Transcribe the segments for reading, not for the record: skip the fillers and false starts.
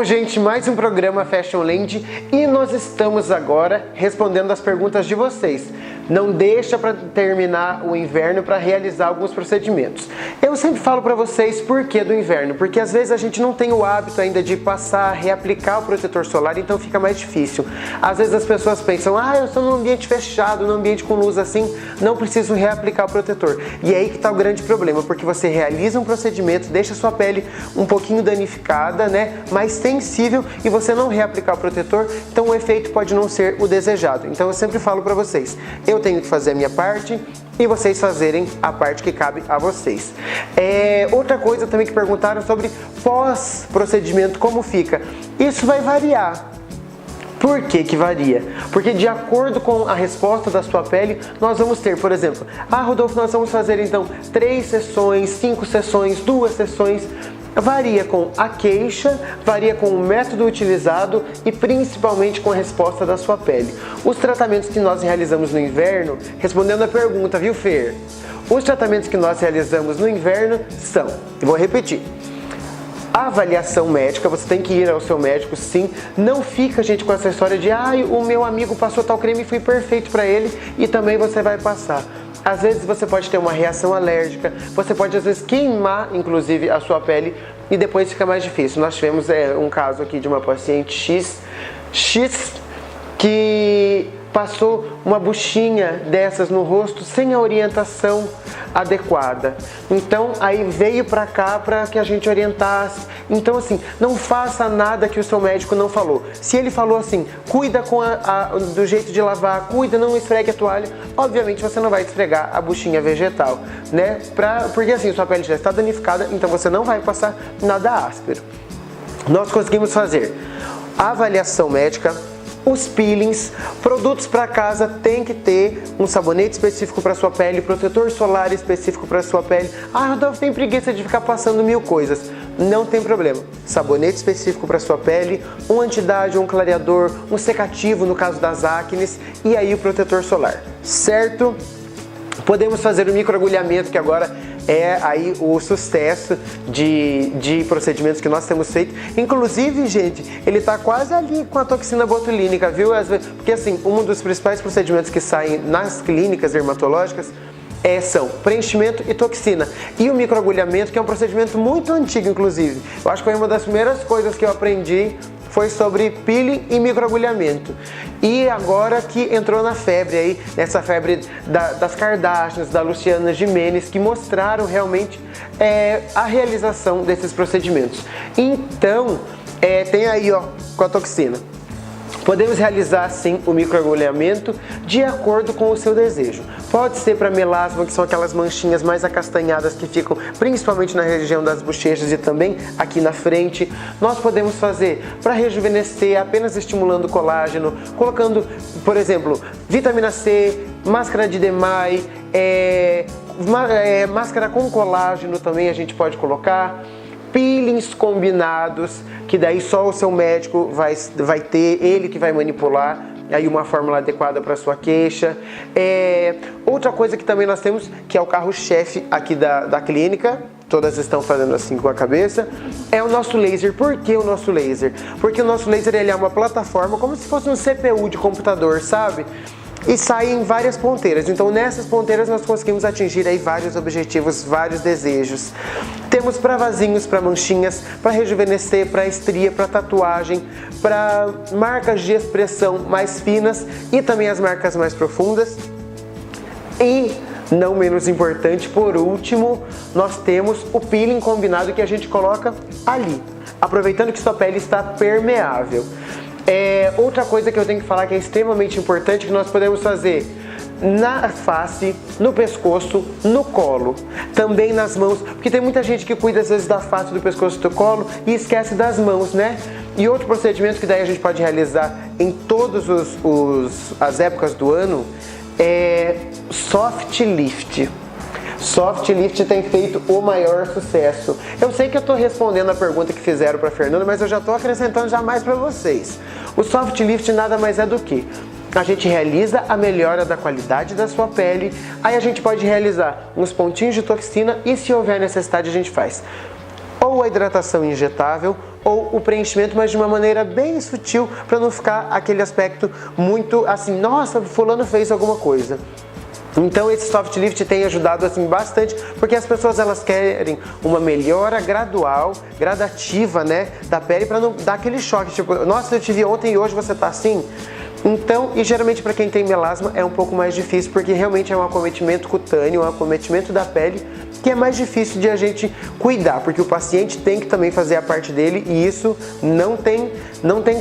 Bom, gente, mais um programa Fashionland e nós estamos agora respondendo as perguntas de vocês. Não deixa para terminar o inverno para realizar alguns procedimentos. Eu sempre falo para vocês por que do inverno, porque às vezes a gente não tem o hábito ainda de passar, reaplicar o protetor solar, então fica mais difícil. Às vezes as pessoas pensam, eu estou num ambiente fechado, num ambiente com luz assim, não preciso reaplicar o protetor. E aí que está o grande problema, porque você realiza um procedimento, deixa a sua pele um pouquinho danificada, né, mais sensível, e você não reaplicar o protetor, então o efeito pode não ser o desejado. Então eu sempre falo para vocês, eu tenho que fazer a minha parte e vocês fazerem a parte que cabe a vocês. Outra coisa também que perguntaram sobre pós-procedimento, como fica? Isso vai variar. Por que que varia? Porque de acordo com a resposta da sua pele, nós vamos ter, por exemplo, Rodolfo, nós vamos fazer então 3 sessões, 5 sessões, 2 sessões. Varia com a queixa, varia com o método utilizado e principalmente com a resposta da sua pele. Os tratamentos que nós realizamos no inverno, respondendo a pergunta, viu, Fer? Os tratamentos que nós realizamos no inverno são, vou repetir, a avaliação médica, você tem que ir ao seu médico, sim. Não fica, gente, com essa história de o meu amigo passou tal creme e foi perfeito para ele e também você vai passar. Às vezes você pode ter uma reação alérgica, você pode às vezes queimar, inclusive, a sua pele e depois fica mais difícil. Nós tivemos um caso aqui de uma paciente X que passou uma buchinha dessas no rosto sem a orientação adequada. Então aí veio pra cá para que a gente orientasse. Então assim, não faça nada que o seu médico não falou. Se ele falou assim, cuida do jeito de lavar, cuida, não esfregue a toalha, obviamente você não vai esfregar a buchinha vegetal, né? Porque assim, sua pele já está danificada, então você não vai passar nada áspero. Nós conseguimos fazer a avaliação médica, os peelings, produtos para casa, tem que ter um sabonete específico para sua pele, protetor solar específico para sua pele. Rodolfo, tem preguiça de ficar passando 1000 coisas. Não tem problema. Sabonete específico para sua pele, um antidádio, um clareador, um secativo no caso das acnes e aí o protetor solar, certo? Podemos fazer o microagulhamento, que agora é aí o sucesso de procedimentos que nós temos feito. Inclusive, gente, ele tá quase ali com a toxina botulínica, viu? Porque assim, um dos principais procedimentos que saem nas clínicas dermatológicas são preenchimento e toxina. E o microagulhamento, que é um procedimento muito antigo, inclusive. Eu acho que foi uma das primeiras coisas que eu aprendi foi sobre peeling e microagulhamento. E agora que entrou na febre aí, nessa febre das Kardashians, da Luciana Gimenez, que mostraram realmente a realização desses procedimentos. Então, tem aí, com a toxina. Podemos realizar sim o microagulhamento de acordo com o seu desejo. Pode ser para melasma, que são aquelas manchinhas mais acastanhadas que ficam principalmente na região das bochechas e também aqui na frente. Nós podemos fazer para rejuvenescer, apenas estimulando o colágeno, colocando, por exemplo, vitamina C, máscara de Demay, máscara com colágeno também a gente pode colocar. Peelings combinados, que daí só o seu médico vai ter, ele que vai manipular aí uma fórmula adequada para sua queixa. Outra coisa que também nós temos, que é o carro-chefe aqui da clínica, todas estão fazendo assim com a cabeça, é o nosso laser. Por que o nosso laser? Porque o nosso laser ele é uma plataforma como se fosse um CPU de computador, sabe? E saem várias ponteiras, então nessas ponteiras nós conseguimos atingir aí vários objetivos, vários desejos. Temos para vasinhos, para manchinhas, para rejuvenescer, para estria, para tatuagem, para marcas de expressão mais finas e também as marcas mais profundas. E, não menos importante, por último, nós temos o peeling combinado que a gente coloca ali, aproveitando que sua pele está permeável. Outra coisa que eu tenho que falar que é extremamente importante, que nós podemos fazer na face, no pescoço, no colo, também nas mãos, porque tem muita gente que cuida às vezes da face, do pescoço, do colo e esquece das mãos, né? E outro procedimento que daí a gente pode realizar em todas as épocas do ano é soft lift. Soft lift tem feito o maior sucesso. Eu sei que eu estou respondendo a pergunta que fizeram para a Fernanda, mas eu já estou acrescentando já mais para vocês. O soft lift nada mais é do que a gente realiza a melhora da qualidade da sua pele, aí a gente pode realizar uns pontinhos de toxina e se houver necessidade a gente faz ou a hidratação injetável ou o preenchimento, mas de uma maneira bem sutil, para não ficar aquele aspecto muito assim, nossa, fulano fez alguma coisa. Então esse soft lift tem ajudado assim bastante, porque as pessoas elas querem uma melhora gradual, gradativa, né, da pele, para não dar aquele choque, tipo, nossa, eu te vi ontem e hoje você tá assim. Então, e geralmente para quem tem melasma é um pouco mais difícil, porque realmente é um acometimento cutâneo, um acometimento da pele, que é mais difícil de a gente cuidar, porque o paciente tem que também fazer a parte dele e isso não tem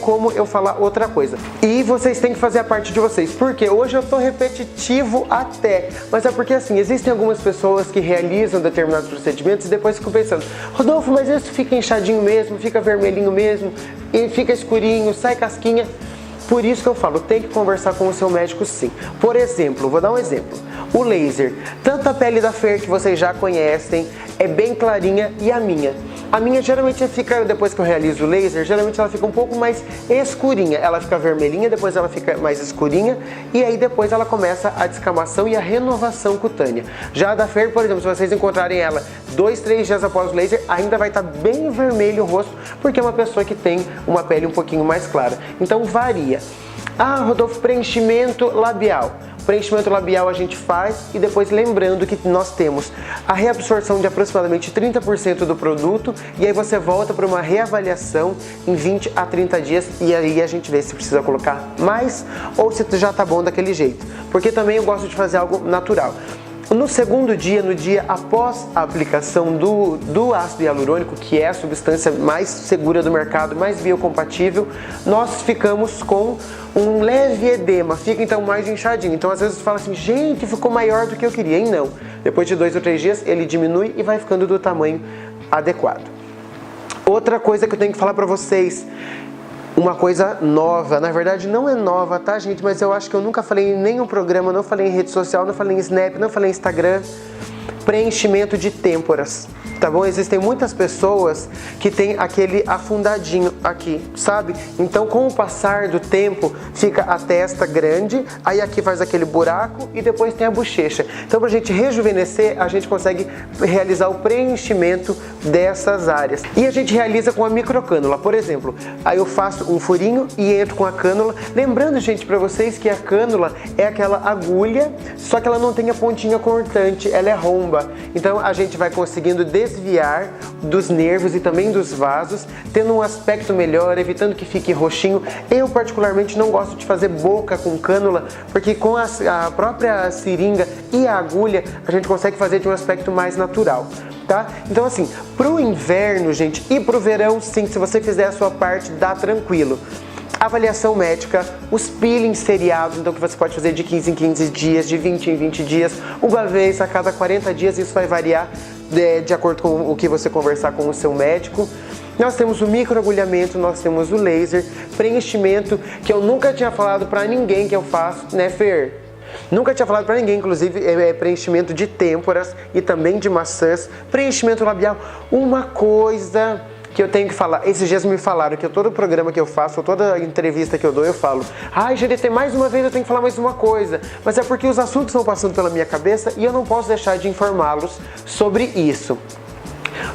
como eu falar outra coisa. E vocês têm que fazer a parte de vocês, porque hoje eu tô repetitivo até, mas é porque assim, existem algumas pessoas que realizam determinados procedimentos e depois ficam pensando, Rodolfo, mas isso fica inchadinho mesmo, fica vermelhinho mesmo, e fica escurinho, sai casquinha. Por isso que eu falo, tem que conversar com o seu médico sim. Por exemplo, vou dar um exemplo. O laser, tanto a pele da Fer, que vocês já conhecem, é bem clarinha, e a minha. A minha geralmente fica, depois que eu realizo o laser, geralmente ela fica um pouco mais escurinha. Ela fica vermelhinha, depois ela fica mais escurinha, e aí depois ela começa a descamação e a renovação cutânea. Já a da Fer, por exemplo, se vocês encontrarem ela 2, 3 dias após o laser, ainda vai estar bem vermelho o rosto, porque é uma pessoa que tem uma pele um pouquinho mais clara. Então varia. Ah, Rodolfo, preenchimento labial. Preenchimento labial a gente faz e depois lembrando que nós temos a reabsorção de aproximadamente 30% do produto e aí você volta para uma reavaliação em 20 a 30 dias e aí a gente vê se precisa colocar mais ou se já tá bom daquele jeito. Porque também eu gosto de fazer algo natural. No segundo dia, no dia após a aplicação do ácido hialurônico, que é a substância mais segura do mercado, mais biocompatível, nós ficamos com um leve edema, fica então mais inchadinho. Então às vezes você fala assim, gente, ficou maior do que eu queria, e não. Depois de 2 ou 3 dias ele diminui e vai ficando do tamanho adequado. Outra coisa que eu tenho que falar para vocês, uma coisa nova, na verdade não é nova, tá gente, mas eu acho que eu nunca falei em nenhum programa, não falei em rede social, não falei em Snap, não falei em Instagram, preenchimento de têmporas, tá bom? Existem muitas pessoas que tem aquele afundadinho aqui, sabe? Então com o passar do tempo fica a testa grande, aí aqui faz aquele buraco e depois tem a bochecha. Então pra gente rejuvenescer, a gente consegue realizar o preenchimento dessas áreas. E a gente realiza com a microcânula, por exemplo, aí eu faço um furinho e entro com a cânula. Lembrando, gente, pra vocês que a cânula é aquela agulha, só que ela não tem a pontinha cortante, ela é romba. Então a gente vai conseguindo desviar dos nervos e também dos vasos, tendo um aspecto melhor, evitando que fique roxinho. Eu particularmente não gosto de fazer boca com cânula, porque com a própria seringa e a agulha a gente consegue fazer de um aspecto mais natural. Tá? Então assim, pro inverno, gente, e pro verão, sim, se você fizer a sua parte, dá tranquilo. Avaliação médica, os peelings seriados, então que você pode fazer de 15 em 15 dias, de 20 em 20 dias, uma vez a cada 40 dias, isso vai variar de acordo com o que você conversar com o seu médico. Nós temos o microagulhamento, nós temos o laser, preenchimento, que eu nunca tinha falado pra ninguém que eu faço, né, Fer? Nunca tinha falado pra ninguém, inclusive, preenchimento de têmporas e também de maçãs, preenchimento labial, uma coisa que eu tenho que falar. Esses dias me falaram que todo programa que eu faço, toda entrevista que eu dou, eu falo, ai, GDT, mais uma vez eu tenho que falar mais uma coisa, mas é porque os assuntos estão passando pela minha cabeça e eu não posso deixar de informá-los sobre isso.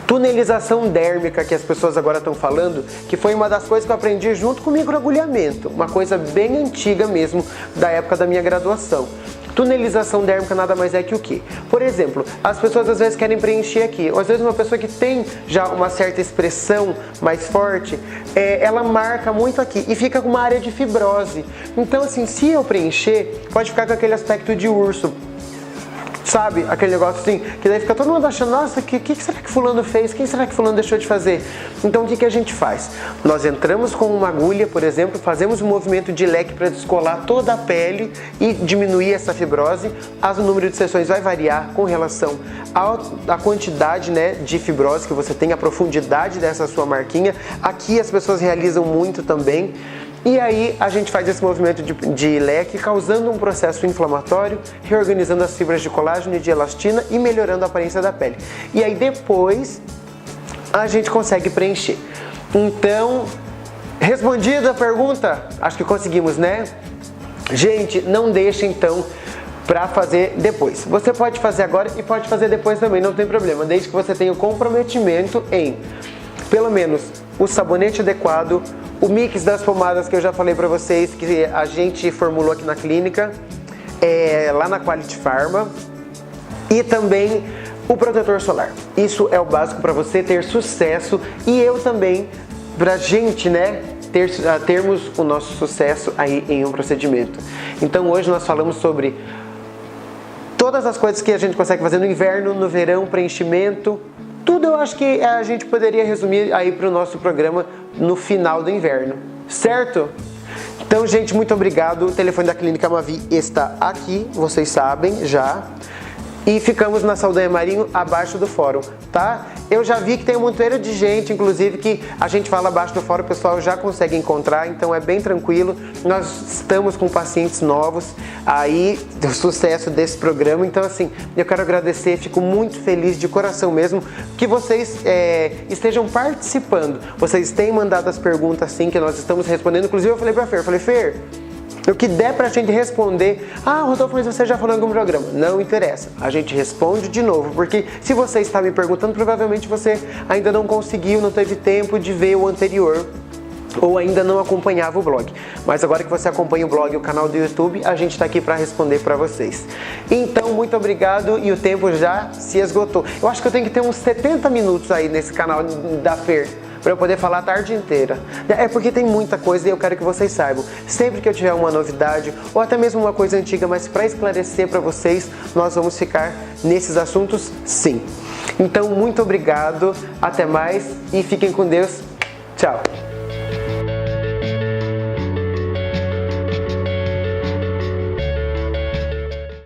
Tunelização dérmica, que as pessoas agora estão falando, que foi uma das coisas que eu aprendi junto com o microagulhamento, uma coisa bem antiga mesmo, da época da minha graduação. Tunelização dérmica nada mais é que o quê? Por exemplo, as pessoas às vezes querem preencher aqui, ou às vezes uma pessoa que tem já uma certa expressão mais forte, ela marca muito aqui e fica com uma área de fibrose. Então assim, se eu preencher, pode ficar com aquele aspecto de urso. Sabe, aquele negócio assim, que daí fica todo mundo achando, nossa, o que será que fulano fez? Quem será que fulano deixou de fazer? Então o que a gente faz? Nós entramos com uma agulha, por exemplo, fazemos um movimento de leque para descolar toda a pele e diminuir essa fibrose. O número de sessões vai variar com relação à quantidade, né, de fibrose que você tem, a profundidade dessa sua marquinha. Aqui as pessoas realizam muito também. E aí a gente faz esse movimento de leque, causando um processo inflamatório, reorganizando as fibras de colágeno e de elastina e melhorando a aparência da pele. E aí depois a gente consegue preencher. Então, respondida a pergunta, acho que conseguimos, né? Gente, não deixe então para fazer depois. Você pode fazer agora e pode fazer depois também, não tem problema, desde que você tenha o comprometimento em pelo menos o sabonete adequado, o mix das pomadas que eu já falei para vocês, que a gente formulou aqui na clínica, lá na Quality Pharma, e também o protetor solar. Isso é o básico para você ter sucesso e eu também, pra gente, né, termos o nosso sucesso aí em um procedimento. Então hoje nós falamos sobre todas as coisas que a gente consegue fazer no inverno, no verão, preenchimento, tudo eu acho que a gente poderia resumir aí para o nosso programa no final do inverno, certo? Então, gente, muito obrigado. O telefone da Clínica Mavi está aqui, vocês sabem já. E ficamos na Saldanha Marinho, abaixo do fórum, tá? Eu já vi que tem um monteiro de gente, inclusive, que a gente fala abaixo do fórum, o pessoal já consegue encontrar, então é bem tranquilo. Nós estamos com pacientes novos aí, do sucesso desse programa. Então, assim, eu quero agradecer, fico muito feliz de coração mesmo que vocês estejam participando. Vocês têm mandado as perguntas, sim, que nós estamos respondendo. Inclusive, eu falei pra Fer, Fer, o que der pra gente responder, Rodolfo, mas você já falou em algum programa. Não interessa, a gente responde de novo, porque se você está me perguntando, provavelmente você ainda não conseguiu, não teve tempo de ver o anterior, ou ainda não acompanhava o blog. Mas agora que você acompanha o blog e o canal do YouTube, a gente está aqui para responder para vocês. Então, muito obrigado, e o tempo já se esgotou. Eu acho que eu tenho que ter uns 70 minutos aí nesse canal da Fer, para eu poder falar a tarde inteira. É porque tem muita coisa e eu quero que vocês saibam. Sempre que eu tiver uma novidade, ou até mesmo uma coisa antiga, mas para esclarecer para vocês, nós vamos ficar nesses assuntos, sim. Então, muito obrigado, até mais e fiquem com Deus. Tchau!